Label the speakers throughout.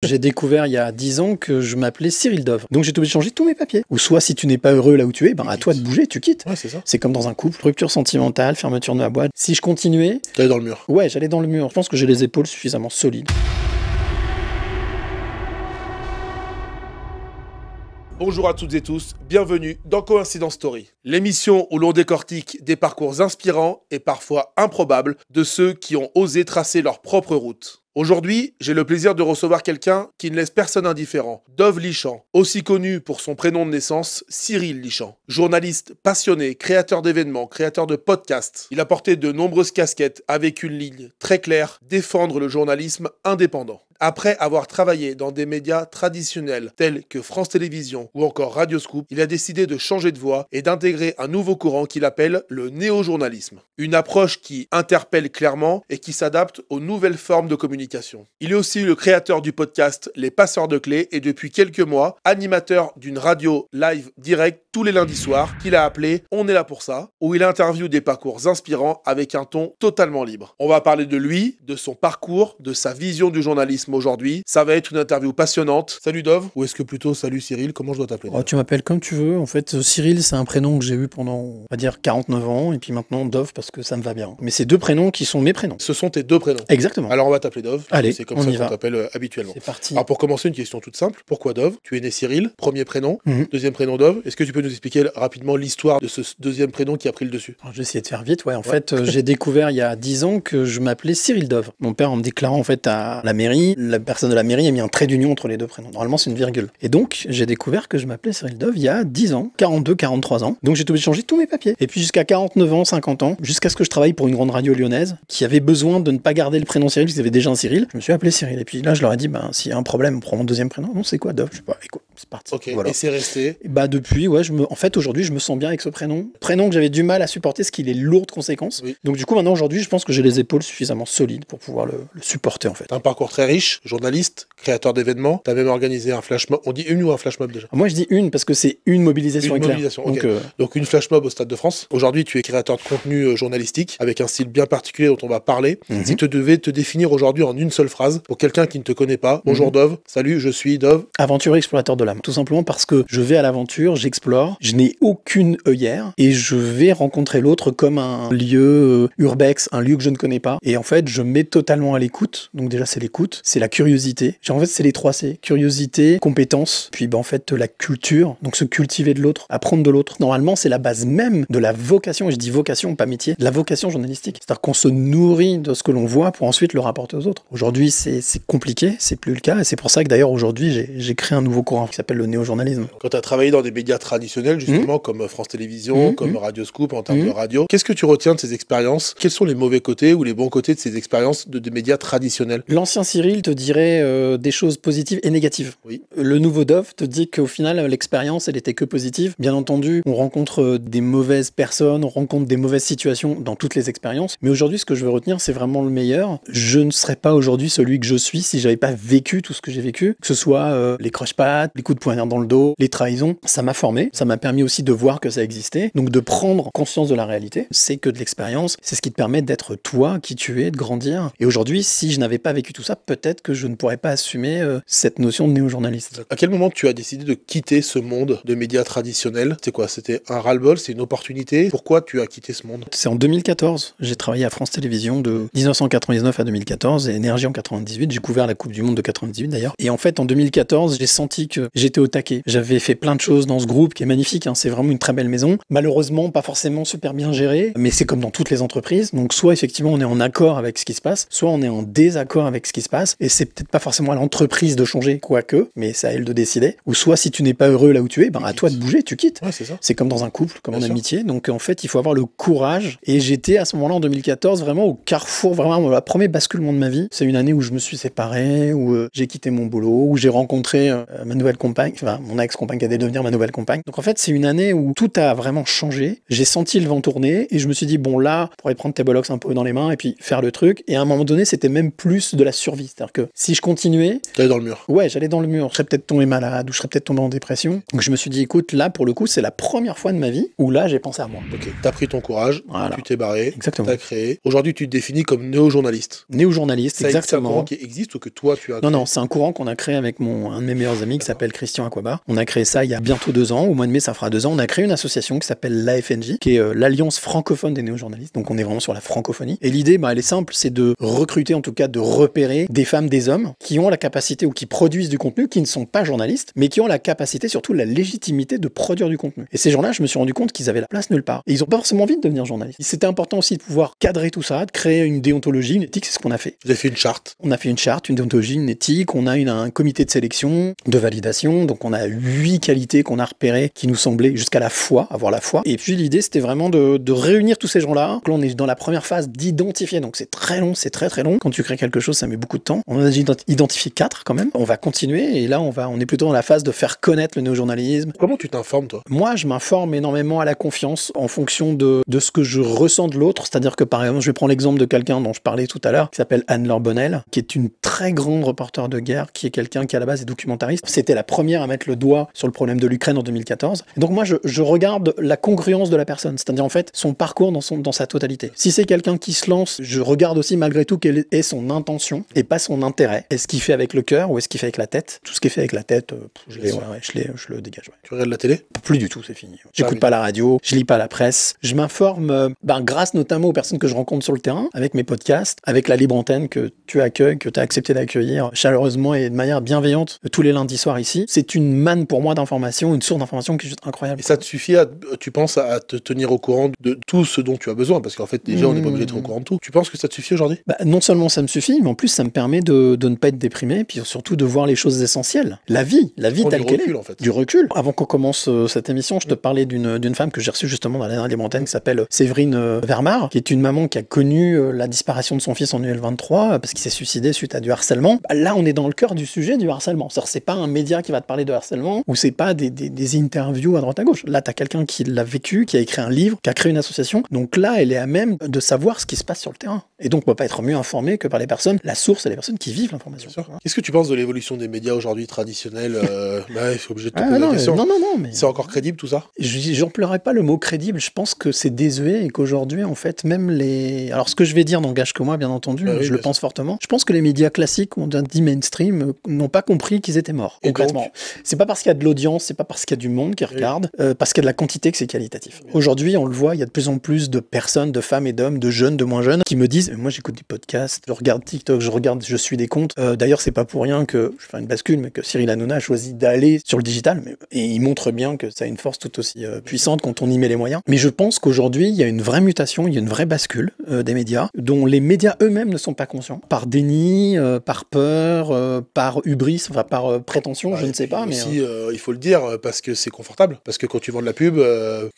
Speaker 1: J'ai découvert il y a 10 ans que je m'appelais Cyril Dove. Donc j'ai été obligé de changer tous mes papiers. Ou soit si tu n'es pas heureux là où tu es, à toi de bouger, tu quittes.
Speaker 2: Ouais, c'est ça.
Speaker 1: C'est comme dans un couple, rupture sentimentale, fermeture de la boîte. Si je continuais...
Speaker 2: T'allais dans le mur.
Speaker 1: Ouais, j'allais dans le mur. Je pense que j'ai les épaules suffisamment solides.
Speaker 2: Bonjour à toutes et tous, bienvenue dans Coïncidence Story, l'émission où l'on décortique des parcours inspirants et parfois improbables de ceux qui ont osé tracer leur propre route. Aujourd'hui, j'ai le plaisir de recevoir quelqu'un qui ne laisse personne indifférent, Dove Lichamp, aussi connu pour son prénom de naissance, Cyril Lichamp. Journaliste passionné, créateur d'événements, créateur de podcasts, il a porté de nombreuses casquettes avec une ligne très claire, défendre le journalisme indépendant. Après avoir travaillé dans des médias traditionnels tels que France Télévisions ou encore Radio Scoop, il a décidé de changer de voie et d'intégrer un nouveau courant qu'il appelle le néo-journalisme. Une approche qui interpelle clairement et qui s'adapte aux nouvelles formes de communication. Il est aussi le créateur du podcast Les Passeurs de Clés et depuis quelques mois, animateur d'une radio live direct tous les lundis soirs qu'il a appelé On est là pour ça, où il interviewe des parcours inspirants avec un ton totalement libre. On va parler de lui, de son parcours, de sa vision du journalisme aujourd'hui. Ça va être une interview passionnante. Salut Dove, ou est-ce que plutôt salut Cyril, comment je dois t'appeler?
Speaker 1: Tu m'appelles comme tu veux. En fait, Cyril, c'est un prénom que j'ai eu pendant, on va dire, 49 ans. Et puis maintenant, Dove, parce que ça me va bien. Mais c'est deux prénoms qui sont mes prénoms.
Speaker 2: Ce sont tes deux prénoms.
Speaker 1: Exactement.
Speaker 2: Alors on va t'appeler Dove.
Speaker 1: Allez,
Speaker 2: c'est comme
Speaker 1: on
Speaker 2: ça
Speaker 1: y
Speaker 2: qu'on
Speaker 1: va.
Speaker 2: t'appelle habituellement.
Speaker 1: C'est parti.
Speaker 2: Alors pour commencer, une question toute simple. Pourquoi Dove? Tu es né Cyril, premier prénom, deuxième prénom Dove. Est-ce que tu peux nous expliquer rapidement l'histoire de ce deuxième prénom qui a pris le dessus?
Speaker 1: Alors, je vais essayer de faire vite. En fait, j'ai découvert il y a 10 ans que je m'appelais Cyril Dove. Mon père, en me déclarant en fait à la mairie, la personne de la mairie a mis un trait d'union entre les deux prénoms. Normalement, c'est une virgule. Et donc, j'ai découvert que je m'appelais Cyril Dove il y a 10 ans, 42, 43 ans. Donc, j'ai été obligé de changer tous mes papiers. Et puis, jusqu'à 49 ans, 50 ans, jusqu'à ce que je travaille pour une grande radio lyonnaise qui avait besoin de ne pas garder le prénom Cyril, parce qu'il y avait déjà un Cyril. Je me suis appelé Cyril. Et puis là, je leur ai dit, s'il y a un problème, on prend mon deuxième prénom. Non, c'est quoi, Dove? Je sais pas. Écoute, c'est parti.
Speaker 2: Ok,
Speaker 1: voilà.
Speaker 2: et c'est resté?
Speaker 1: Et depuis, en fait, aujourd'hui, je me sens bien avec ce prénom. Prénom que j'avais du mal à supporter, ce qu'il est lourd de conséquences.
Speaker 2: Oui.
Speaker 1: Donc, du coup, maintenant, aujourd'hui, je pense que j'ai les épaules suffisamment solides pour pouvoir le supporter, en fait.
Speaker 2: T'as un parcours très riche, journaliste, créateur d'événements. T'as même organisé un flash mob. On dit une ou un flash mob déjà?
Speaker 1: Moi, je dis une parce que c'est une mobilisation
Speaker 2: Une
Speaker 1: éclair.
Speaker 2: mobilisation, ok. Donc une flash mob au Stade de France. Aujourd'hui, tu es créateur de contenu journalistique avec un style bien particulier dont on va parler. Si tu devais te définir aujourd'hui en une seule phrase pour quelqu'un qui ne te connaît pas, bonjour Dove, salut, je suis Dove.
Speaker 1: Aventurier explorateur de l'âme. Tout simplement parce que je vais à l'aventure, j'explore, je n'ai aucune œillère et je vais rencontrer l'autre comme un lieu urbex, un lieu que je ne connais pas. Et en fait, je mets totalement à l'écoute. Donc déjà, c'est l'écoute, c'est la curiosité. En fait, c'est les 3 C. Curiosité, compétence, puis en fait, la culture. Donc se cultiver de l'autre, apprendre de l'autre. Normalement, c'est la base même de la vocation, et je dis vocation, pas métier, de la vocation journalistique. C'est-à-dire qu'on se nourrit de ce que l'on voit pour ensuite le rapporter aux autres. Aujourd'hui, c'est compliqué, c'est plus le cas. Et c'est pour ça que d'ailleurs, aujourd'hui, j'ai créé un nouveau courant qui s'appelle le néo-journalisme.
Speaker 2: Quand tu as travaillé dans des médias traditionnels, justement, comme France Télévisions, comme Radio Scoop en termes de radio, qu'est-ce que tu retiens de ces expériences? Quels sont les mauvais côtés ou les bons côtés de ces expériences de médias traditionnels?
Speaker 1: L'ancien Cyril te dirait des choses positives et négatives.
Speaker 2: Oui.
Speaker 1: Le nouveau Dove te dit qu'au final, l'expérience, elle était que positive. Bien entendu, on rencontre des mauvaises personnes, on rencontre des mauvaises situations dans toutes les expériences. Mais aujourd'hui, ce que je veux retenir, c'est vraiment le meilleur. Je ne serais pas aujourd'hui celui que je suis si j'avais pas vécu tout ce que j'ai vécu. Que ce soit les croche-pattes, les coups de poignard dans le dos, les trahisons. Ça m'a formé. Ça m'a permis aussi de voir que ça existait. Donc de prendre conscience de la réalité. C'est que de l'expérience. C'est ce qui te permet d'être toi, qui tu es, de grandir. Et aujourd'hui, si je n'avais pas vécu tout ça, peut-être que je ne pourrais pas assumer cette notion de néo-journaliste.
Speaker 2: À quel moment tu as décidé de quitter ce monde de médias traditionnels? C'est quoi? C'était un ras-le-bol? C'est une opportunité? Pourquoi tu as quitté ce monde?
Speaker 1: C'est en 2014. J'ai travaillé à France Télévisions de 1999 à 2014 et Énergie en 98. J'ai couvert la Coupe du Monde de 98 d'ailleurs. Et en fait, en 2014, j'ai senti que j'étais au taquet. J'avais fait plein de choses dans ce groupe qui est magnifique. C'est vraiment une très belle maison. Malheureusement, pas forcément super bien gérée, mais c'est comme dans toutes les entreprises. Donc soit effectivement on est en accord avec ce qui se passe, soit on est en désaccord avec ce qui se passe. Et c'est peut-être pas forcément à l'entreprise de changer, quoique, mais c'est à elle de décider. Ou soit si tu n'es pas heureux là où tu es, à toi de bouger, tu quittes.
Speaker 2: Ouais, c'est ça.
Speaker 1: C'est comme dans un couple, comme en
Speaker 2: Bien sûr.
Speaker 1: amitié. Donc en fait, il faut avoir le courage. Et j'étais à ce moment-là en 2014 vraiment au carrefour, vraiment le premier basculement de ma vie. C'est une année où je me suis séparé, où j'ai quitté mon boulot, où j'ai rencontré ma nouvelle compagne, enfin mon ex-compagne qui allait devenir ma nouvelle compagne. Donc en fait, c'est une année où tout a vraiment changé. J'ai senti le vent tourner et je me suis dit bon là, tu pourrais prendre tes bollocks un peu dans les mains et puis faire le truc. Et à un moment donné, c'était même plus de la survie. C'est-à-dire C'est-à-dire que si je continuais...
Speaker 2: T'allais dans le mur.
Speaker 1: Ouais, j'allais dans le mur. Je serais peut-être tombé malade ou je serais peut-être tombé en dépression. Donc je me suis dit, écoute, là, pour le coup, c'est la première fois de ma vie où là, j'ai pensé à moi.
Speaker 2: Ok, t'as pris ton courage,
Speaker 1: Voilà.
Speaker 2: tu t'es barré,
Speaker 1: Exactement.
Speaker 2: t'as créé. Aujourd'hui, tu te définis comme néo-journaliste.
Speaker 1: Néo-journaliste,
Speaker 2: C'est un
Speaker 1: exactement.
Speaker 2: courant qui existe ou que toi, tu as
Speaker 1: Non, c'est un courant qu'on a créé avec un de mes meilleurs amis qui s'appelle Christian Aquaba. On a créé ça il y a bientôt 2 ans. Au mois de mai, ça fera 2 ans. On a créé une association qui s'appelle l'AFNJ, qui est l'Alliance francophone des néo-journalistes. Donc on est vraiment sur la francophonie. Et l'idée, elle est simple, c'est de recruter, en tout cas de repérer des femmes, des hommes qui ont la capacité ou qui produisent du contenu, qui ne sont pas journalistes, mais qui ont la capacité, surtout la légitimité de produire du contenu. Et ces gens-là, je me suis rendu compte qu'ils avaient la place nulle part. Et ils n'ont pas forcément envie de devenir journalistes. C'était important aussi de pouvoir cadrer tout ça, de créer une déontologie, une éthique, c'est ce qu'on a fait.
Speaker 2: Vous avez fait une charte.
Speaker 1: On a fait une charte, une déontologie, une éthique, on a un comité de sélection, de validation, donc on a 8 qualités qu'on a repérées qui nous semblaient jusqu'à la foi, avoir la foi. Et puis l'idée c'était vraiment de réunir tous ces gens-là. Donc là on est dans la première phase d'identifier, donc c'est très long, c'est très très long. Quand tu crées quelque chose, ça met beaucoup de temps. On a identifié 4 quand même. On va continuer et là on est plutôt dans la phase de faire connaître le néo-journalisme.
Speaker 2: Comment tu t'informes, toi?
Speaker 1: Moi, je m'informe énormément à la confiance en fonction de ce que je ressens de l'autre. C'est-à-dire que, par exemple, je vais prendre l'exemple de quelqu'un dont je parlais tout à l'heure, qui s'appelle Anne-Laure Bonnel, qui est une très grande reporter de guerre, qui est quelqu'un qui, à la base, est documentariste. C'était la première à mettre le doigt sur le problème de l'Ukraine en 2014. Et donc, moi, je regarde la congruence de la personne, c'est-à-dire, en fait, son parcours dans sa totalité. Si c'est quelqu'un qui se lance, je regarde aussi, malgré tout, quelle est son intention et pas son intérêt. Est-ce qu'il fait avec le cœur ou est-ce qu'il fait avec la tête? Tout ce qui est fait avec la tête, je le dégage. Ouais.
Speaker 2: Tu regardes la télé?
Speaker 1: Plus du tout, c'est fini. J'écoute pas la radio, je lis pas la presse. Je m'informe grâce notamment aux personnes que je rencontre sur le terrain, avec mes podcasts, avec la libre antenne que tu accueilles, que tu as accepté d'accueillir chaleureusement et de manière bienveillante tous les lundis soirs ici. C'est une manne pour moi d'informations, une source d'informations qui est juste incroyable.
Speaker 2: Et ça te suffit, tu penses, à te tenir au courant de tout ce dont tu as besoin? Parce qu'en fait, déjà, on n'est pas obligé d'être au courant de tout. Tu penses que ça te suffit aujourd'hui?
Speaker 1: Non seulement ça me suffit, mais en plus ça me permet de ne pas être déprimé, puis surtout de voir les choses essentielles. La vie telle qu'elle est.
Speaker 2: En fait.
Speaker 1: Du recul. Avant qu'on commence cette émission, je te parlais d'une femme que j'ai reçue justement dans la dernière libre antenne qui s'appelle Séverine Vermar, qui est une maman qui a connu la disparition de son fils en UL23 parce qu'il s'est suicidé suite à du harcèlement. Là, on est dans le cœur du sujet du harcèlement. C'est pas un média qui va te parler de harcèlement ou c'est pas des interviews à droite à gauche. Là, t'as quelqu'un qui l'a vécu, qui a écrit un livre, qui a créé une association. Donc là, elle est à même de savoir ce qui se passe sur le terrain. Et donc, on peut pas être mieux informé que par les personnes, la source et les personnes qui vivent l'information.
Speaker 2: Qu'est-ce que tu penses de l'évolution des médias aujourd'hui traditionnels? Je suis obligé de te poser la question.
Speaker 1: Non, mais...
Speaker 2: C'est encore crédible tout ça?
Speaker 1: J'emploierais pas le mot crédible, je pense que c'est désuet et qu'aujourd'hui, en fait, même les... Alors, ce que je vais dire n'engage que moi, bien entendu, je le pense fortement. Je pense que les médias classiques, on dit mainstream, n'ont pas compris qu'ils étaient morts, concrètement. C'est pas parce qu'il y a de l'audience, c'est pas parce qu'il y a du monde qui regarde, parce qu'il y a de la quantité que c'est qualitatif. Aujourd'hui, on le voit, il y a de plus en plus de personnes, de femmes et d'hommes, de jeunes, de moins jeunes, qui me disent, moi j'écoute des podcasts, je regarde TikTok, je suis des comptes. D'ailleurs, c'est pas pour rien que, je fais une bascule, mais que Cyril Hanouna a choisi d'aller sur le digital, et il montre bien que ça a une force tout aussi puissante quand on y met les moyens. Mais je pense qu'aujourd'hui, il y a une vraie mutation, il y a une vraie bascule des médias, dont les médias eux-mêmes ne sont pas conscients. Par déni, par peur, par hubris, enfin par prétention, je ne sais pas. Mais
Speaker 2: aussi, il faut le dire, parce que c'est confortable. Parce que quand tu vends de la pub,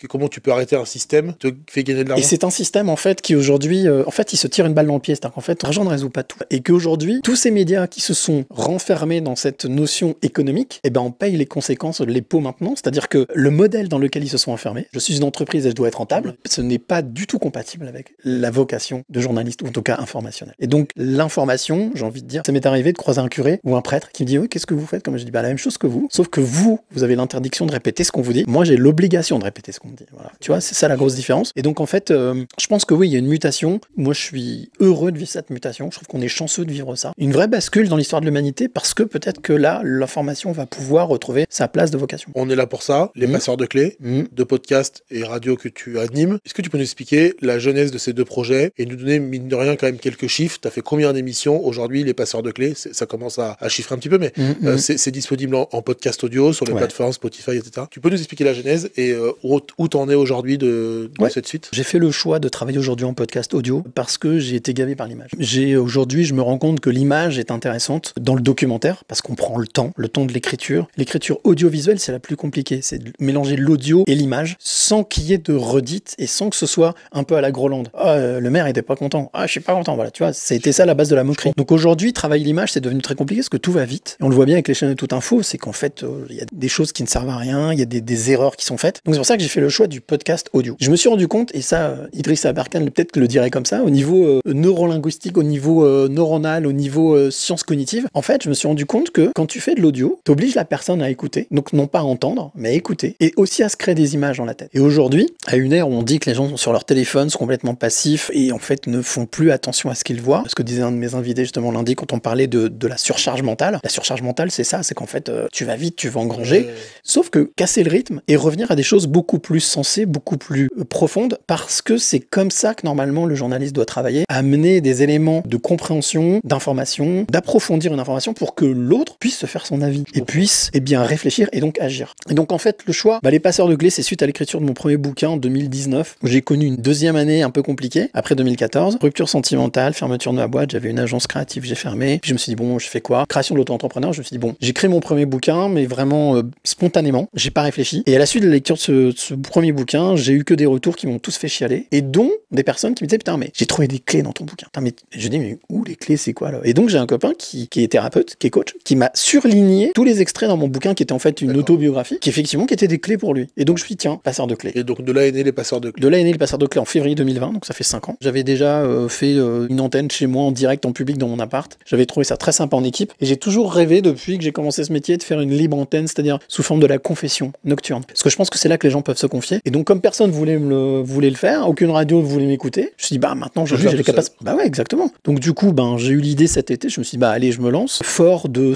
Speaker 2: comment tu peux arrêter un système te fait gagner de l'argent?
Speaker 1: Et c'est un système, en fait, qui aujourd'hui, il se tire une balle dans le pied. C'est-à-dire qu'en fait, l'argent ne résout pas tout. Et qu'aujourd'hui, tous ces médias qui se sont renfermés dans cette notion économique, on paye les conséquences de les pots maintenant. C'est-à-dire que le modèle dans lequel ils se sont enfermés, je suis une entreprise et je dois être rentable, ce n'est pas du tout compatible avec la vocation de journaliste, ou en tout cas informationnel. Et donc, l'information, j'ai envie de dire, ça m'est arrivé de croiser un curé ou un prêtre qui me dit, oui, qu'est-ce que vous faites? Comme je dis, la même chose que vous, sauf que vous avez l'interdiction de répéter ce qu'on vous dit. Moi, j'ai l'obligation de répéter ce qu'on me dit. Voilà. Tu vois, c'est ça la grosse différence. Et donc, en fait, je pense que oui, il y a une mutation. Moi, je suis heureux de vivre cette mutation. Je trouve qu'on est chanceux de vivre ça. Une vraie bascule dans l'histoire de l'humanité parce que peut-être que là, l'information va pouvoir retrouver sa place de vocation.
Speaker 2: On est là pour ça, les passeurs de clés, de podcasts et radio que tu animes. Est-ce que tu peux nous expliquer la genèse de ces deux projets et nous donner, mine de rien, quand même quelques chiffres? Tu as fait combien d'émissions aujourd'hui, les passeurs de clés? Ça commence à chiffrer un petit peu, mais c'est disponible en podcast audio, sur les plateformes Spotify, etc. Tu peux nous expliquer la genèse et où t'en es aujourd'hui de cette suite?
Speaker 1: J'ai fait le choix de travailler aujourd'hui en podcast audio parce que j'ai été gavé par l'image. Aujourd'hui, je me rends compte que l'image est intéressante dans le documentaire parce qu'on prend le temps de l'écriture. L'écriture audiovisuelle, c'est la plus compliquée. C'est de mélanger l'audio et l'image sans qu'il y ait de redites et sans que ce soit un peu à la Groland. Le maire était pas content. Je suis pas content. Voilà, tu vois, ça a été ça la base de la moquerie. Donc aujourd'hui, travailler l'image, c'est devenu très compliqué parce que tout va vite. Et on le voit bien avec les chaînes de toute info, c'est qu'en fait, il y a des choses qui ne servent à rien, il y a des erreurs qui sont faites. Donc c'est pour ça que j'ai fait le choix du podcast audio. Je me suis rendu compte, et ça, Idriss Aberkan peut-être le dirait comme ça, au niveau neurolinguistique, au niveau neuronal, au niveau sciences cognitives. En fait, je me suis rendu compte que quand tu fais de l'audio, t'obliges la personne à écouter. Donc non pas à entendre, mais à écouter. Et aussi à se créer des images dans la tête. Et aujourd'hui, à une ère où on dit que les gens sont sur leur téléphone, sont complètement passifs et en fait ne font plus attention à ce qu'ils voient. Ce que disait un de mes invités justement lundi quand on parlait de la surcharge mentale. La surcharge mentale, c'est ça, c'est qu'en fait, tu vas vite, tu vas engranger. Sauf que casser le rythme et revenir à des choses beaucoup plus sensées, beaucoup plus profondes, parce que c'est comme ça que normalement le journaliste doit travailler, amener des éléments de compréhension, d'information, d'approfondir une information pour que l'autre puisse se faire son avis et puisse bien réfléchir et donc agir. Et donc en fait le choix, les passeurs de clés, c'est suite à l'écriture de mon premier bouquin en 2019 où j'ai connu une deuxième année un peu compliquée après 2014, rupture sentimentale, fermeture de ma boîte, j'avais une agence créative, j'ai fermé, puis je me suis dit bon, je fais quoi? Création de l'auto-entrepreneur, je me suis dit bon, j'écris mon premier bouquin mais vraiment spontanément, j'ai pas réfléchi. Et à la suite de la lecture de ce premier bouquin, j'ai eu que des retours qui m'ont tous fait chialer et dont des personnes qui me disaient putain mais j'ai trouvé des clés dans ton bouquin. Putain, mais je dis mais où les clés, c'est quoi là? Et donc j'ai un copain qui est thérapeute, qui est coach, qui m'a surligné tous les extraits dans mon bouquin qui étaient en fait une autobiographie, qui effectivement qui étaient des clés pour lui. Et donc je me suis dit tiens, passeur de clés.
Speaker 2: Et donc de là est né les passeurs de clés.
Speaker 1: De là est né les passeurs de clés en février 2020, donc ça fait 5 ans. J'avais déjà fait une antenne chez moi en direct, en public dans mon appart. J'avais trouvé ça très sympa en équipe et j'ai toujours rêvé depuis que j'ai commencé ce métier de faire une libre antenne, c'est-à-dire sous forme de la confession nocturne. Parce que je pense que c'est là que les gens peuvent se confier. Et donc comme personne voulait le faire, aucune radio voulait m'écouter, je me suis dit bah maintenant j'ai les capacités. Bah ouais, exactement. Donc du coup j'ai eu l'idée cet été, je me suis dit bah allez, je me lance. Fort de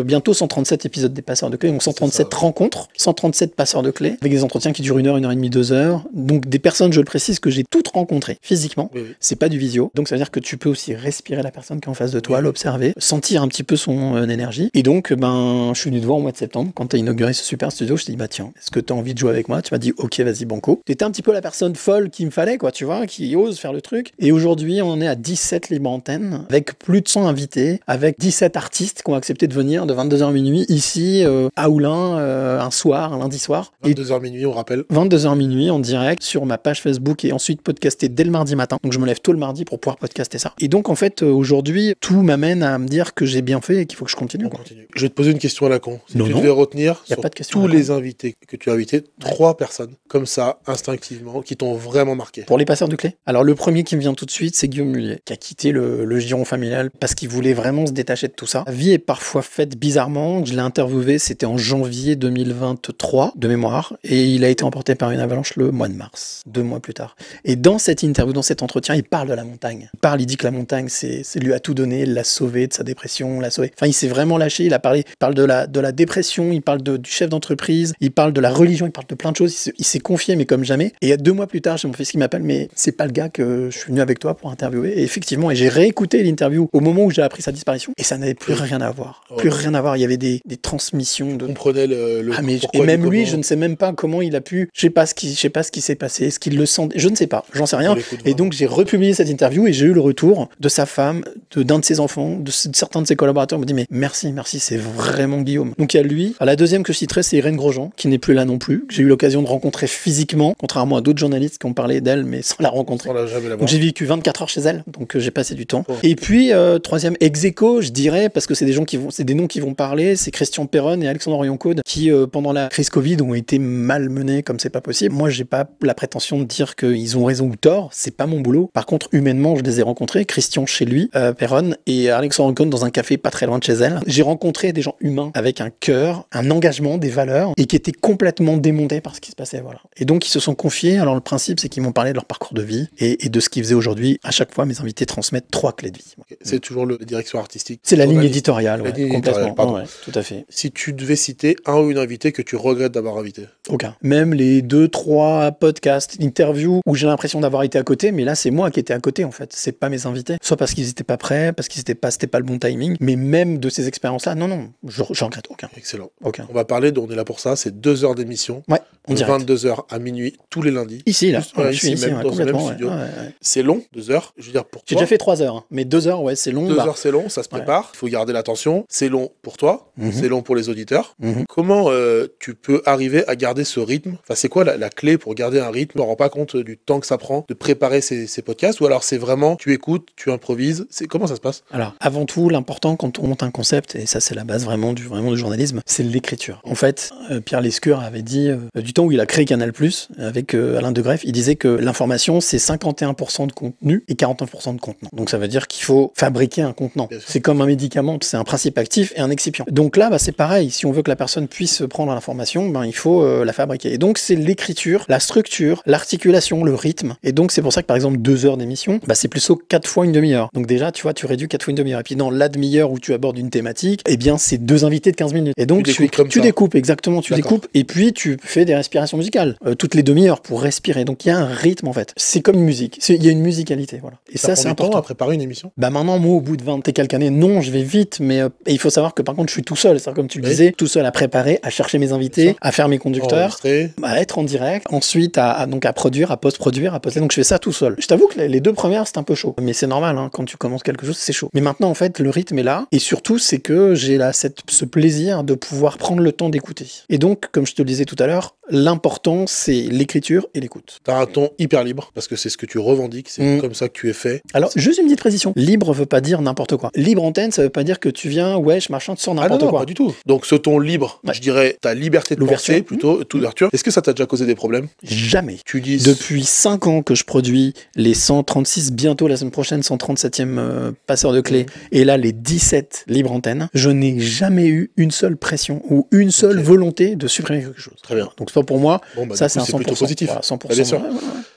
Speaker 1: bientôt 137 épisodes des passeurs de clés, donc 137 rencontres, 137 passeurs de clés, avec des entretiens qui durent 1 heure et demie, 2 heures. Donc des personnes, je le précise, que j'ai toutes rencontrées physiquement. Oui. C'est pas du visio. Donc ça veut dire que tu peux aussi respirer la personne qui est en face de toi, l'observer, sentir un petit peu son énergie. Et donc je suis venu te voir au mois de septembre quand tu as inauguré ce super studio. Je t'ai dit bah tiens, est-ce que tu as envie de jouer avec moi? Tu m'as dit ok, vas-y banco. T'étais un petit peu la personne folle qu'il me fallait, quoi, tu vois, qui ose faire le truc. Et aujourd'hui, on en est à 17 libres antennes, avec plus de 100 invités, avec 17 artistes qui ont accepté de venir de 22h à minuit ici à Oulin un lundi soir.
Speaker 2: 22h minuit, on rappelle.
Speaker 1: 22h minuit en direct sur ma page Facebook et ensuite podcasté dès le mardi matin. Donc je me lève tôt le mardi pour pouvoir podcaster ça. Et donc en fait aujourd'hui tout m'amène à me dire que j'ai bien fait et qu'il faut que je continue.
Speaker 2: Continue. Je vais te poser une question à la con. Si tu devais retenir sur tous les invités que tu as invités, 3 personnes comme ça instinctivement qui t'ont vraiment marqué.
Speaker 1: Pour les passeurs de clés. Alors le premier qui me vient tout de suite, c'est Guillaume Mullier, qui a quitté le giron familial parce qu'il voulait vraiment se détacher de tout ça. La vie est parfois faite bizarrement. Je l'ai interviewé, c'était en janvier 2023 de mémoire, et il a été emporté par une avalanche le mois de mars, 2 mois plus tard. Et dans cette interview, dans cet entretien, il parle de la montagne. Il dit que la montagne, c'est lui a tout donné, l'a sauvé de sa dépression, l'a sauvé. Enfin, il s'est vraiment lâché. Il parle de la dépression, il parle du chef d'entreprise, il parle de la religion, il parle de plein de choses. Il s'est confié, mais comme jamais. Et 2 mois plus tard, j'ai mon fils qui m'appelle, mais c'est pas le gars que je suis venu avec toi pour interviewer. Et effectivement, j'ai réécouté l'interview au moment où j'ai appris sa disparition, et ça n'avait plus rien à voir. Plus rien à voir. Il y avait des transmissions de.
Speaker 2: Comprenait le
Speaker 1: et même lui, je ne sais même pas comment il a pu. Je sais pas ce qui s'est passé. Est-ce qu'il le sent? Je ne sais pas. J'en sais rien. Et donc j'ai republié cette interview et j'ai eu le retour de sa femme, d'un de ses enfants, de certains de ses collaborateurs. On me dit mais merci, c'est vraiment Guillaume. Donc il y a lui. La deuxième que je citerai, c'est Irène Grosjean, qui n'est plus là non plus. J'ai eu l'occasion de rencontrer physiquement, contrairement à d'autres journalistes qui ont parlé d'elle, mais sans la rencontrer. Donc j'ai vécu 24 heures chez elle, donc j'ai passé du temps. Et puis troisième ex aequo, je dirais, parce que c'est des noms qui vont parler, c'est Christian Perron et Alexandre Orion-Caude qui pendant la crise Covid ont été malmenés comme c'est pas possible. Moi j'ai pas la prétention de dire qu'ils ont raison ou tort, c'est pas mon boulot. Par contre humainement je les ai rencontrés, Christian chez lui, Perron, et Alexandre Orion-Caude dans un café pas très loin de chez elle. J'ai rencontré des gens humains avec un cœur, un engagement, des valeurs, et qui étaient complètement démontés par ce qui se passait, voilà. Et donc ils se sont confiés. Alors le principe c'est qu'ils m'ont parlé de leur parcours de vie et de ce qu'ils faisaient aujourd'hui. À chaque fois mes invités transmettent 3 clés de vie.
Speaker 2: Okay. C'est toujours la direction artistique.
Speaker 1: C'est la ligne éditoriale, complètement.
Speaker 2: Pardon.
Speaker 1: Ouais, tout à fait.
Speaker 2: Si tu devais citer un ou une invitée que tu regrettes d'avoir invité?
Speaker 1: Aucun. Même les 2-3 podcasts, interviews où j'ai l'impression d'avoir été à côté, mais là c'est moi qui étais à côté en fait. C'est pas mes invités. Soit parce qu'ils étaient pas prêts, parce qu'ils c'était pas le bon timing, mais même de ces expériences-là, non, je regrette aucun.
Speaker 2: Excellent.
Speaker 1: Aucun.
Speaker 2: On va parler, on est là pour ça, c'est 2 heures d'émission.
Speaker 1: Ouais.
Speaker 2: De 22h à minuit tous les lundis.
Speaker 1: Ici, là.
Speaker 2: Je suis ici, même, dans le même studio. Ouais. C'est long, 2 heures. Je veux dire, pour toi.
Speaker 1: J'ai déjà fait 3 heures, hein, mais 2 heures, ouais, c'est long.
Speaker 2: 2 heures, c'est long, ça se prépare. Il faut garder l'attention. C'est long pour toi, c'est long pour les auditeurs. Comment tu peux arriver à garder ce rythme? Enfin, c'est quoi la clé pour garder un rythme? On ne rend pas compte du temps que ça prend de préparer ces podcasts, ou alors c'est vraiment, tu écoutes, tu improvises. Comment ça se passe? Alors, avant tout, l'important quand on monte un concept, et ça c'est la base vraiment du journalisme, c'est l'écriture. En fait, Pierre Lescure avait dit, du temps où il a créé Canal+, avec Alain Degreffe, il disait que l'information, c'est 51% de contenu et 49% de contenant. Donc ça veut dire qu'il
Speaker 1: faut fabriquer un contenant. C'est comme un médicament, c'est un principe actif et un excipient. Donc là, c'est pareil. Si on veut que la personne puisse prendre l'information, il faut la fabriquer. Et donc, c'est l'écriture, la structure, l'articulation, le rythme. Et donc, c'est pour ça que, par exemple, 2 heures d'émission, c'est plutôt 4 fois une demi-heure. Donc déjà, tu vois, tu réduis 4 fois une demi-heure. Et puis dans la demi-heure où tu abordes une thématique, eh bien, c'est 2 invités de 15 minutes. Et donc, tu découpes, exactement, tu découpes. Et puis, tu fais des respirations musicales toutes les demi-heures pour respirer. Donc, il y a un rythme, en fait. C'est comme une musique. Il y a une musicalité, voilà. Et ça c'est important.
Speaker 2: À préparer une émission.
Speaker 1: Maintenant, moi, au bout de 20 et quelques années, non, je vais vite, mais et il faut savoir que par contre, je suis tout seul. C'est-à-dire, comme tu le disais, tout seul à préparer, à chercher mes invités, à faire mes conducteurs, à être en direct, ensuite à produire, à post-produire, à poster. Donc, je fais ça tout seul. Je t'avoue que les 2 premières, c'est un peu chaud. Mais c'est normal, hein, quand tu commences quelque chose, c'est chaud. Mais maintenant, en fait, le rythme est là. Et surtout, c'est que j'ai là ce plaisir de pouvoir prendre le temps d'écouter. Et donc, comme je te le disais tout à l'heure, l'important, c'est l'écriture et l'écoute.
Speaker 2: T'as un ton hyper libre, parce que c'est ce que tu revendiques, c'est comme ça que tu es fait.
Speaker 1: Alors, juste une petite précision. Libre veut pas dire n'importe quoi. Libre antenne, ça veut pas dire que tu viens, wesh, machin, tu sors n'importe quoi.
Speaker 2: Pas du tout. Donc, ce ton libre, je dirais ta liberté de penser, plutôt, toute ouverture. Est-ce que ça t'a déjà causé des problèmes?
Speaker 1: Jamais.
Speaker 2: Tu dis...
Speaker 1: Depuis 5 ans que je produis les 136, bientôt la semaine prochaine, 137e passeur de clés, et là, les 17 libres antennes, je n'ai jamais eu une seule pression ou une seule volonté de supprimer quelque chose.
Speaker 2: Très bien.
Speaker 1: Donc, c'est pas pour moi, ça, c'est un 100%.
Speaker 2: Plutôt positif.
Speaker 1: Voilà, 100%.
Speaker 2: Bien sûr.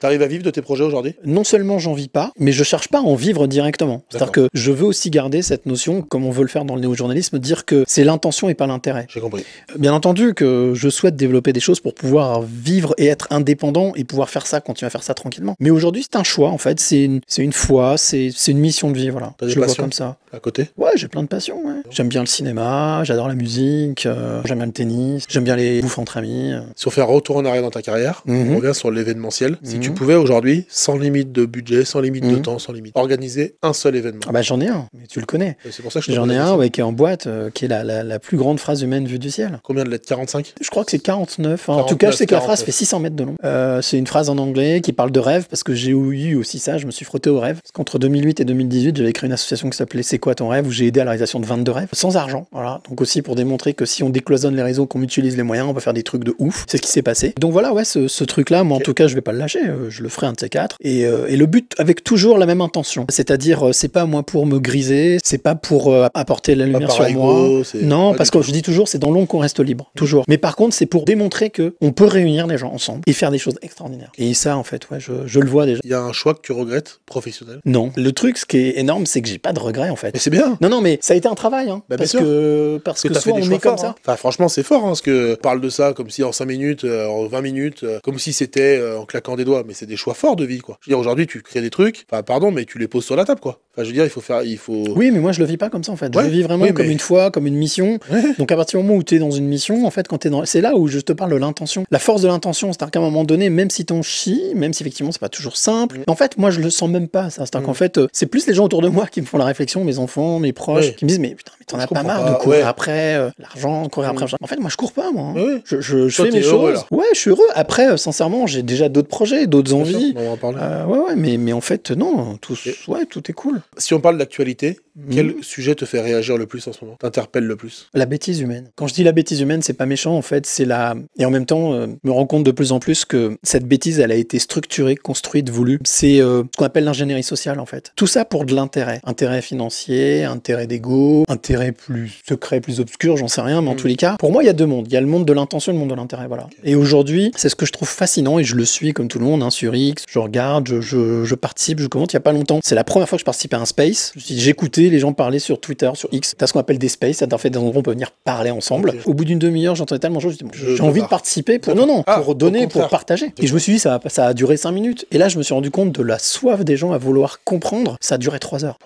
Speaker 2: T'arrives à vivre de tes projets aujourd'hui?
Speaker 1: Non seulement j'en vis pas, mais je cherche pas à en vivre directement. C'est-à-dire que je veux aussi garder cette notion, comme on veut le faire dans le néo-journalisme, dire que c'est l'intention et pas l'intérêt.
Speaker 2: J'ai compris.
Speaker 1: Bien entendu que je souhaite développer des choses pour pouvoir vivre et être indépendant et pouvoir faire ça, continuer à faire ça tranquillement. Mais aujourd'hui, c'est un choix, en fait. C'est une foi, c'est une mission de vie, voilà.
Speaker 2: T'as des
Speaker 1: je le vois
Speaker 2: passions
Speaker 1: comme ça.
Speaker 2: À côté?
Speaker 1: Ouais, j'ai plein de passions, ouais. J'aime bien le cinéma, j'adore la musique, j'aime bien le tennis, j'aime bien les bouffes entre amis.
Speaker 2: Si on fait un retour en arrière dans ta carrière, on revient sur l'événementiel. Si tu pouvais aujourd'hui, sans limite de budget, sans limite de temps, sans limite, organiser un seul événement.
Speaker 1: J'en ai un, mais tu le connais.
Speaker 2: C'est pour ça que je
Speaker 1: J'en ai un qui est en boîte, qui est la plus grande phrase humaine vue du ciel.
Speaker 2: Combien de lettres? 45?
Speaker 1: Je crois que c'est 49. En tout cas, je sais que la phrase fait 600 mètres de long. C'est une phrase en anglais qui parle de rêve, parce que j'ai eu aussi ça, je me suis frotté au rêve. Parce qu'entre 2008 et 2018, j'avais créé une association qui s'appelait C'est quoi ton rêve, où j'ai aidé à la réalisation de 22 rêves, sans argent. Voilà. Donc aussi pour démontrer que si on décloisonne les réseaux, qu'on utilise les moyens, on peut faire des trucs de ouf. C'est ce qui s'est passé. Donc voilà, ouais, ce truc-là, moi en tout cas, je vais pas le lâcher. Je le ferai un de ces 4. Et le but avec toujours la même intention. C'est-à-dire, c'est pas moi pour me griser, c'est pas pour apporter la lumière sur moi. Non, parce que je dis toujours, c'est dans l'ombre qu'on reste libre. Toujours. Mais par contre, c'est pour démontrer que on peut réunir des gens ensemble et faire des choses extraordinaires. Et ça, en fait, ouais, je le vois déjà.
Speaker 2: Il y a un choix que tu regrettes, professionnel?
Speaker 1: Non. Le truc, ce qui est énorme, c'est que j'ai pas de regrets, en fait.
Speaker 2: Mais c'est bien.
Speaker 1: Non, mais ça a été un travail, hein. Parce que soit on est comme ça.
Speaker 2: Enfin, franchement, c'est fort, hein, parce que parle de ça comme si en 5 minutes, en 20 minutes, comme si c'était en claquant des doigts. Mais c'est des choix forts de vie, quoi. Je veux dire, aujourd'hui, tu crées des trucs, enfin, pardon, mais tu les poses sur la table, quoi. Enfin, je veux dire, il faut... Oui,
Speaker 1: mais moi, je le vis pas comme ça, en fait. Je le vis vraiment comme une foi, comme une mission. Donc, à partir du moment où tu es dans une mission, en fait, quand c'est là où je te parle de l'intention. La force de l'intention, c'est-à-dire qu'à un moment donné, même si t'en chies, même si effectivement, c'est pas toujours simple, en fait, moi, je le sens même pas, ça. C'est-à-dire qu'en fait, c'est plus les gens autour de moi qui me font la réflexion, mes enfants, mes proches, qui me disent, mais putain, mais t'en as pas marre de courir après l'argent, courir après l'argent. En fait, moi, je cours pas, moi. Je fais mes choses. Ouais, je suis heureux. Après, sincèrement, j'ai déjà d'autres projets, d'autres envies.
Speaker 2: On va en parler.
Speaker 1: Mais en fait, non, tout est cool.
Speaker 2: Si on parle d'actualité, quel sujet te fait réagir le plus en ce moment? T'interpelle le plus?
Speaker 1: La bêtise humaine. Quand je dis la bêtise humaine, c'est pas méchant, en fait, c'est la... Et en même temps, me rends compte de plus en plus que cette bêtise, elle a été structurée, construite, voulue. C'est ce qu'on appelle l'ingénierie sociale, en fait. Tout ça pour de l'intérêt. Intérêt financier, intérêt d'ego, intérêt plus secret, plus obscur, j'en sais rien, mais en tous les cas, pour moi, il y a 2 mondes. Il y a le monde de l'intention et le monde de l'intérêt, voilà. Et aujourd'hui, c'est ce que je trouve fascinant, et je le suis comme tout le monde, hein, sur X, je regarde, je participe, je commente, il y a pas longtemps. C'est la première fois que je participe à un space. J'écoutais les gens parler sur Twitter, sur X. T'as ce qu'on appelle des spaces, c'est en fait des endroits où on peut venir parler ensemble. Au bout d'une demi-heure, j'entendais tellement de choses, j'ai envie de participer pour... pour donner, pour partager. Et je me suis dit, ça a duré 5 minutes. Et là, je me suis rendu compte de la soif des gens à vouloir comprendre. Ça a duré 3 heures.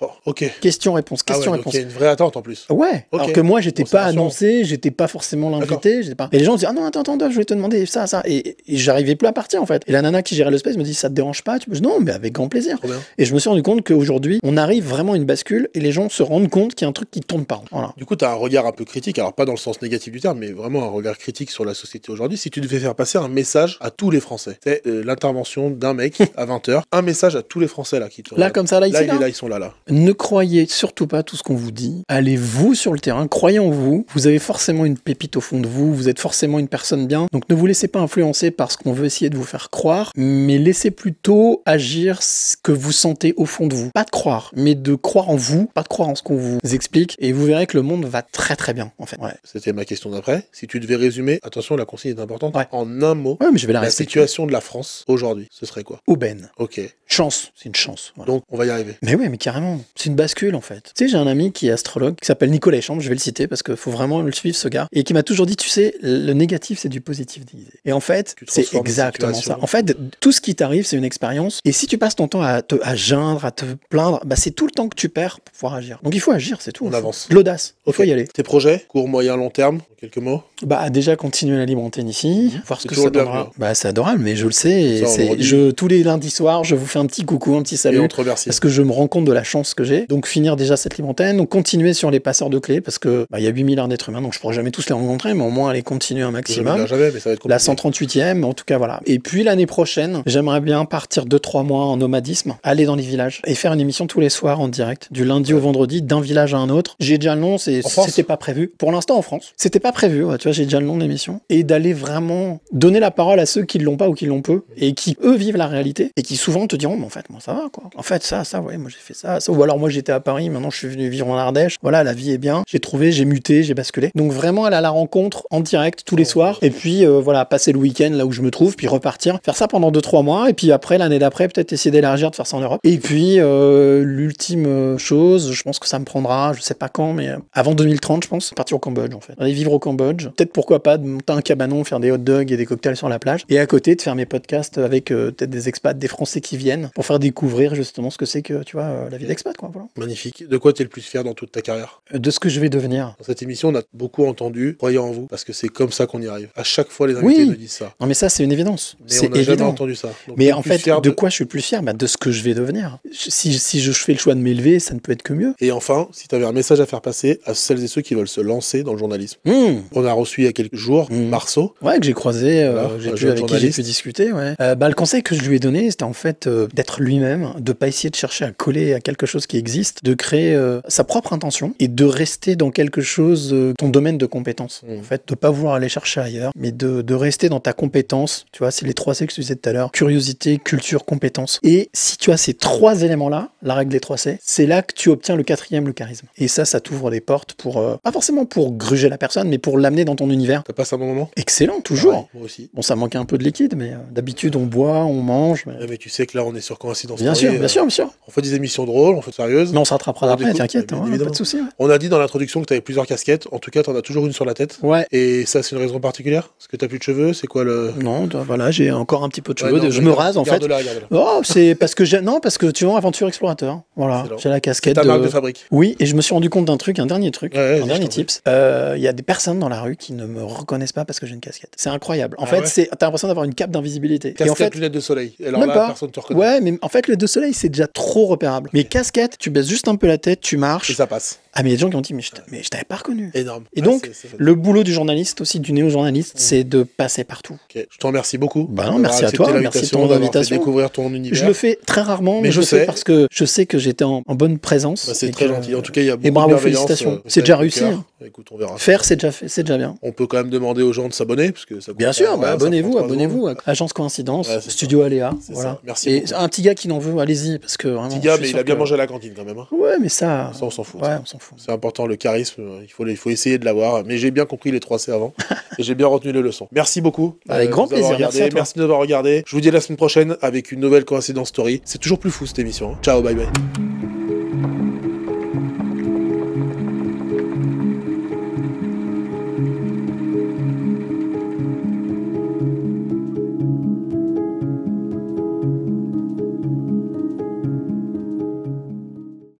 Speaker 1: Question-réponse, question-réponse.
Speaker 2: Il y a une vraie attente en plus.
Speaker 1: Ouais. Alors que moi, j'étais pas annoncé, j'étais pas forcément l'invité. Et les gens disaient, ah non, attends, je vais te demander ça. Et j'arrivais plus à partir, en fait. Et la nana qui gérait le space me dit, ça te dérange pas? Tu me dis, non, mais avec grand plaisir. Et je me suis rendu compte qu'aujourd'hui, on arrive vraiment à une bascule et les gens se rendent compte qu'il y a un truc qui tourne pas. Voilà.
Speaker 2: Du coup, tu as un regard un peu critique, alors pas dans le sens négatif du terme, mais vraiment un regard critique sur la société aujourd'hui. Si tu devais faire passer un message à tous les Français, c'est l'intervention d'un mec à 20h, un message à tous les Français là qui te
Speaker 1: là, comme ça, là, ici,
Speaker 2: là, ils sont là.
Speaker 1: Ne croyez surtout pas tout ce qu'on vous dit. Allez-vous sur le terrain, croyez en vous. Vous avez forcément une pépite au fond de vous. Vous êtes forcément une personne bien. Donc ne vous laissez pas influencer par ce qu'on veut essayer de vous faire croire, mais laissez plutôt agir ce que vous sentez au fond de vous. Pas de croire, mais de croire en vous, pas de croire en ce qu'on vous explique. Et vous verrez que le monde va très très bien, en fait. Ouais.
Speaker 2: C'était ma question d'après. Si tu devais résumer, attention, la consigne est importante,
Speaker 1: Ouais.
Speaker 2: en un mot,
Speaker 1: Ouais, mais je vais la
Speaker 2: la
Speaker 1: respecter.
Speaker 2: situation de la France aujourd'hui, ce serait quoi?
Speaker 1: Aubaine.
Speaker 2: Ok.
Speaker 1: Chance, c'est une chance. Voilà.
Speaker 2: Donc, on va y arriver.
Speaker 1: Mais ouais, mais carrément. C'est une bascule, en fait. Tu sais, j'ai un ami qui est astrologue, qui s'appelle Nicolas Échambre, je vais le citer parce qu'il faut vraiment le suivre, ce gars, et qui m'a toujours dit, tu sais, le négatif, c'est du positif déguisé. Et en fait,
Speaker 2: Tu
Speaker 1: c'est
Speaker 2: transformes les
Speaker 1: exactement ça.
Speaker 2: situations.
Speaker 1: En fait, tout ce qui t'arrive, c'est une expérience. Et si tu passes ton temps à geindre, à te plaindre, bah, c'est tout le temps que tu perds pour pouvoir agir. Donc il faut agir, c'est tout.
Speaker 2: On
Speaker 1: Faut-
Speaker 2: avance.
Speaker 1: de l'audace, il faut
Speaker 2: Ok.
Speaker 1: y aller.
Speaker 2: Tes projets, court, moyen, long terme, en quelques mots?
Speaker 1: Bah déjà continuer la libre antenne ici, voir ce
Speaker 2: C'est
Speaker 1: que
Speaker 2: toujours
Speaker 1: ça
Speaker 2: le bienvenu,
Speaker 1: donnera.
Speaker 2: hein.
Speaker 1: Bah c'est adorable, mais je le sais. Et
Speaker 2: Ça, on le
Speaker 1: c'est,
Speaker 2: redit.
Speaker 1: tous les lundis soirs, je vous fais un petit coucou, un petit
Speaker 2: Et
Speaker 1: salut.
Speaker 2: on te remercie.
Speaker 1: Parce que je me rends compte de la chance que j'ai. Donc finir déjà cette libre antenne, donc continuer sur les passeurs de clés, parce que bah, il y a 8 milliards d'êtres humains, donc je pourrais jamais tous les rencontrer, mais au moins aller continuer un
Speaker 2: Je ne
Speaker 1: maximum.
Speaker 2: jamais, mais ça va être compliqué.
Speaker 1: La 138e, en tout cas voilà. Et puis l'année prochaine, j'aimerais bien partir 2-3 mois en nomadisme, aller dans les villages et faire une émission tous les soirs en direct, du lundi au vendredi, d'un village à un autre. J'ai déjà le nom,
Speaker 2: En France?
Speaker 1: c'était pas prévu. Pour l'instant en France, c'était pas prévu. Ouais, tu vois, j'ai déjà le nom de l'émission et d'aller vraiment donner la parole à ceux qui l'ont pas ou qui l'ont peu et qui eux vivent la réalité et qui souvent te diront, mais en fait moi ça va quoi. En fait ça, ouais, moi j'ai fait ça. Ou alors moi j'étais à Paris, maintenant je suis venu vivre en Ardèche. Voilà, la vie est bien. J'ai trouvé, j'ai muté, j'ai basculé. Donc vraiment aller à la rencontre en direct tous les soirs et puis voilà, passer le week-end là où je me trouve, puis repartir, faire ça pendant 2-3 mois et puis après l'année d'après peut-être essayer d'élargir, de faire ça en Europe. Et puis l'ultime chose, je pense que ça me prendra, je sais pas quand, mais avant 2030 je pense, partir au Cambodge en fait. Aller vivre au Cambodge, peut-être pourquoi pas de monter un cabanon, faire des hot dogs et des cocktails sur la plage et à côté de faire mes podcasts avec peut-être des expats, des Français qui viennent pour faire découvrir justement ce que c'est que tu vois la vie d'expat quoi. Voilà.
Speaker 2: Magnifique. De quoi tu es le plus fier dans toute ta carrière?
Speaker 1: De ce que je vais devenir.
Speaker 2: Dans cette émission, on a beaucoup entendu, croyez en vous, parce que c'est comme ça qu'on y arrive. À chaque fois, les invités
Speaker 1: Oui.
Speaker 2: nous disent ça.
Speaker 1: Non mais ça c'est une évidence.
Speaker 2: Mais
Speaker 1: C'est
Speaker 2: on n'a jamais
Speaker 1: évident.
Speaker 2: entendu ça. Donc,
Speaker 1: Mais
Speaker 2: t'es
Speaker 1: en
Speaker 2: plus
Speaker 1: fait,
Speaker 2: fier
Speaker 1: de quoi je suis le plus fier? Bah, de ce que je vais devenir. Si je fais le choix de m'élever, ça ne peut être que mieux.
Speaker 2: Et enfin, si tu avais un message à faire passer à celles et ceux qui veulent se lancer dans le journalisme. On a reçu il y a quelques jours Marceau.
Speaker 1: Ouais, que j'ai croisé,
Speaker 2: Voilà, un
Speaker 1: avec
Speaker 2: jeune
Speaker 1: qui j'ai
Speaker 2: journaliste.
Speaker 1: pu discuter. Ouais. Le conseil que je lui ai donné, c'était en fait d'être lui-même, de pas essayer de chercher à coller à quelque chose qui existe, de créer sa propre intention et de rester dans quelque chose, ton domaine de compétence. En fait, de pas vouloir aller chercher ailleurs, mais de rester dans ta compétence. Tu vois, c'est les 3 C que je disais tout à l'heure. Curiosité, culture, compétence. Et si tu as ces 3 éléments-là, la règle des 3 C, c'est là que tu obtiens le 4e, le charisme. Et ça t'ouvre des portes pour, pas forcément pour gruger la personne, mais pour l'amener dans ton univers.
Speaker 2: T'as passé un bon moment?
Speaker 1: Excellent, toujours.
Speaker 2: Ouais, moi aussi.
Speaker 1: Bon, ça manquait un peu de liquide, mais d'habitude, on boit, on mange. Mais...
Speaker 2: Ouais, mais tu sais que là, on est sur Coïncidence
Speaker 1: Bien
Speaker 2: Story,
Speaker 1: sûr, bien sûr, bien sûr.
Speaker 2: On fait des émissions drôles, on fait sérieuses.
Speaker 1: Mais on se rattrapera
Speaker 2: On
Speaker 1: après,
Speaker 2: découvre,
Speaker 1: t'inquiète,
Speaker 2: bien
Speaker 1: hein, pas
Speaker 2: évidemment.
Speaker 1: de soucis. Ouais.
Speaker 2: On a dit dans l'introduction que tu avais plusieurs casquettes. En tout cas, tu en as toujours une sur la tête.
Speaker 1: Ouais.
Speaker 2: Et ça, c'est une raison particulière? Parce que tu plus de cheveux? C'est quoi le.
Speaker 1: Non, voilà, j'ai encore un petit peu de cheveux.
Speaker 2: Ouais, non,
Speaker 1: je me rase, en fait.
Speaker 2: Garde-la, garde-la.
Speaker 1: Oh, c'est parce que non, parce que tu vois, aventure explorateur. Voilà,
Speaker 2: Excellent.
Speaker 1: j'ai la casquette
Speaker 2: Ta marque de fabrique.
Speaker 1: Oui, et je me suis rendu compte d'un truc, un dernier truc,
Speaker 2: Ouais,
Speaker 1: un
Speaker 2: vas-y,
Speaker 1: dernier
Speaker 2: je t'en
Speaker 1: tips. Il y a des personnes dans la rue qui ne me reconnaissent pas parce que j'ai une casquette. C'est incroyable. En
Speaker 2: Ah
Speaker 1: fait,
Speaker 2: ouais
Speaker 1: t'as l'impression d'avoir une cape d'invisibilité. Et
Speaker 2: Casquette,
Speaker 1: en fait,
Speaker 2: lunettes de soleil. Et alors
Speaker 1: même
Speaker 2: là,
Speaker 1: pas.
Speaker 2: personne te reconnaît.
Speaker 1: Ouais, mais en fait, le deux soleil, c'est déjà trop repérable. Mais casquette, tu baisses juste un peu la tête, tu marches.
Speaker 2: Et ça passe.
Speaker 1: Ah, mais il y a des gens qui ont dit, mais je t'avais pas reconnu.
Speaker 2: Énorme.
Speaker 1: Et
Speaker 2: Ouais,
Speaker 1: donc,
Speaker 2: c'est
Speaker 1: le boulot du journaliste, aussi du néo-journaliste, c'est de passer partout.
Speaker 2: Ok. Je te remercie beaucoup.
Speaker 1: Bah non,
Speaker 2: d'avoir
Speaker 1: merci à
Speaker 2: accepté
Speaker 1: toi, merci de
Speaker 2: l'invitation,
Speaker 1: ton
Speaker 2: d'avoir
Speaker 1: invitation.
Speaker 2: fait découvrir ton univers.
Speaker 1: Je le fais très rarement, mais
Speaker 2: je
Speaker 1: je le fais
Speaker 2: sais.
Speaker 1: parce que je sais que j'étais en bonne présence.
Speaker 2: Bah, c'est
Speaker 1: et
Speaker 2: très
Speaker 1: que-
Speaker 2: gentil. En tout cas, il y a beaucoup
Speaker 1: Et bravo,
Speaker 2: de bienveillance.
Speaker 1: félicitations.
Speaker 2: C'est
Speaker 1: C'est déjà
Speaker 2: avec le
Speaker 1: réussi.
Speaker 2: cœur. Écoute, on verra.
Speaker 1: Faire, c'est déjà bien.
Speaker 2: On peut quand même demander aux gens de s'abonner, parce que ça coûte
Speaker 1: Bien
Speaker 2: pas
Speaker 1: sûr,
Speaker 2: rien,
Speaker 1: bah,
Speaker 2: ça
Speaker 1: abonnez-vous,
Speaker 2: prend 3
Speaker 1: abonnez-vous.
Speaker 2: secondes.
Speaker 1: Agence Coïncidence,
Speaker 2: Ouais, c'est
Speaker 1: Studio Aléa,
Speaker 2: C'est
Speaker 1: voilà.
Speaker 2: ça. Merci
Speaker 1: Et
Speaker 2: beaucoup.
Speaker 1: un petit gars qui n'en veut, allez-y, parce que vraiment.
Speaker 2: Petit gars,
Speaker 1: je suis
Speaker 2: mais il
Speaker 1: sûr
Speaker 2: a bien
Speaker 1: que-
Speaker 2: mangé à la cantine quand même. hein.
Speaker 1: Ouais, mais ça.
Speaker 2: Ça, on s'en fout.
Speaker 1: Ouais,
Speaker 2: ça.
Speaker 1: on s'en fout.
Speaker 2: C'est important, le charisme, il faut essayer de l'avoir. Mais j'ai bien compris les 3 C avant. Et j'ai bien retenu les leçons. Merci beaucoup.
Speaker 1: Avec grand
Speaker 2: de nous avoir
Speaker 1: plaisir,
Speaker 2: regardé.
Speaker 1: merci à toi.
Speaker 2: Merci de nous avoir regardé. Je vous dis à la semaine prochaine avec une nouvelle Coïncidence Story. C'est toujours plus fou cette émission. hein. Ciao, bye bye.